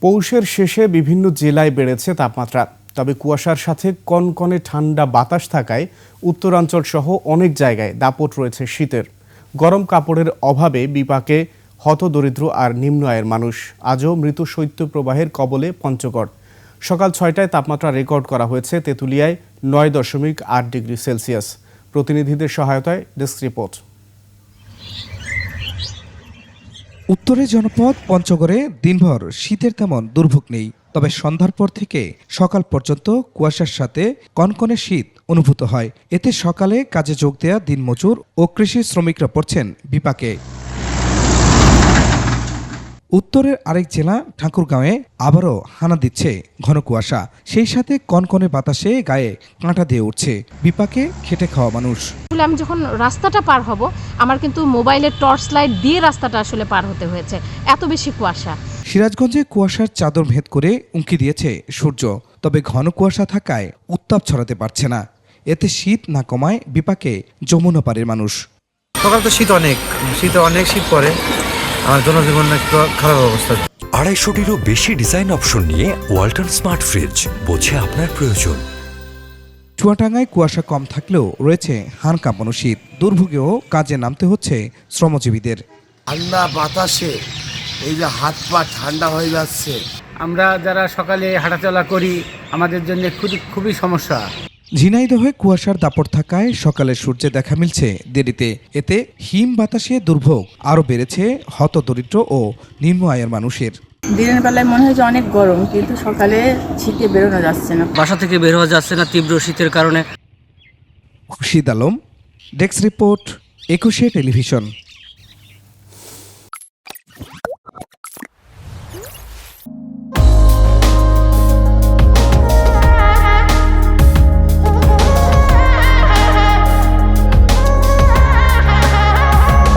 পৌষের শেষে বিভিন্ন জেলায় বেড়েছে তাপমাত্রা, তবে কুয়াশার সাথে কনকনে ঠান্ডা বাতাস থাকায় উত্তরাঞ্চল সহ অনেক জায়গায় দাপট রয়েছে শীতের। গরম কাপড়ের অভাবে বিপাকে হতদরিদ্র আর নিম্ন আয়ের মানুষ। আজও মৃত শৈত্যপ্রবাহের কবলে পঞ্চগড়। সকাল ৬টায় তাপমাত্রা রেকর্ড করা হয়েছে তেঁতুলিয়ায় ৯.৮ ডিগ্রি সেলসিয়াস। প্রতিনিধিদের সহায়তায় ডেস্ক রিপোর্ট। উত্তরের জনপদ পঞ্চগড়ে দিনভর শীতের তেমন দুর্ভোগ নেই, তবে সন্ধ্যার পর থেকে সকাল পর্যন্ত কুয়াশার সাথে কনকনে শীত অনুভূত হয়। এতে সকালে কাজে যোগ দেয়া দিনমজুর ও কৃষি শ্রমিকরা পড়ছেন বিপাকে। উত্তরের আরেক জেলা ঠাকুরগাঁওয়ে আবারও হানা দিচ্ছে ঘন কুয়াশা, সেই সাথে কনকনে বাতাসে গায়ে কাঁটা দিয়ে উঠছে বিপাকে খেটে খাওয়া মানুষ। আমি যখন রাস্তাটা পার হব, আমার কিন্তু মোবাইলের টর্চ লাইট দিয়ে রাস্তাটা আসলে পার হতে হয়েছে, এত বেশি কুয়াশা। সিরাজগঞ্জে কুয়াশার চাদর ভেদ করে উঁকি দিয়েছে সূর্য, তবে ঘন কুয়াশা থাকায় উত্তাপ ছড়াতে পারছে না। এতে শীত না কমায় বিপাকে যমুনা পাড়ের মানুষ। সকাল তো শীত অনেক শীত পড়ে, আমার জনজীবন একটু খারাপ অবস্থা। ২৫০টিরও বেশি ডিজাইন অপশন নিয়ে ওয়ালটন স্মার্ট ফ্রিজ, বোঝে আপনার প্রয়োজন। চুয়াডাঙ্গায় কুয়াশা কম থাকলেও রয়েছে হাড় কাঁপানো শীত। দুর্ভোগেও কাজে নামতে হচ্ছে শ্রমজীবীদের। ঠান্ডা বাতাসে এই যে হাত পা ঠান্ডা হয়ে যাচ্ছে। আমরা যারা সকালে হাঁটাচলা করি, আমাদের জন্য খুবই সমস্যা। ঝিনাইদহে কুয়াশার দাপট থাকায় সকালে সূর্যে দেখা মিলছে দেরিতে। এতে হিম বাতাসে দুর্ভোগ আরও বেড়েছে হতদরিদ্র ও নিম্ন আয়ের মানুষের। দিনের বেলায় মনে হয় যে অনেক গরম, কিন্তু সকালে শীতে বেরোনো যাচ্ছে না, বাসা থেকে বের হওয়া যাচ্ছে না তীব্র শীতের কারণে। খুরশিদ আলম, ডেস্ক রিপোর্ট, ২১শে টেলিভিশন।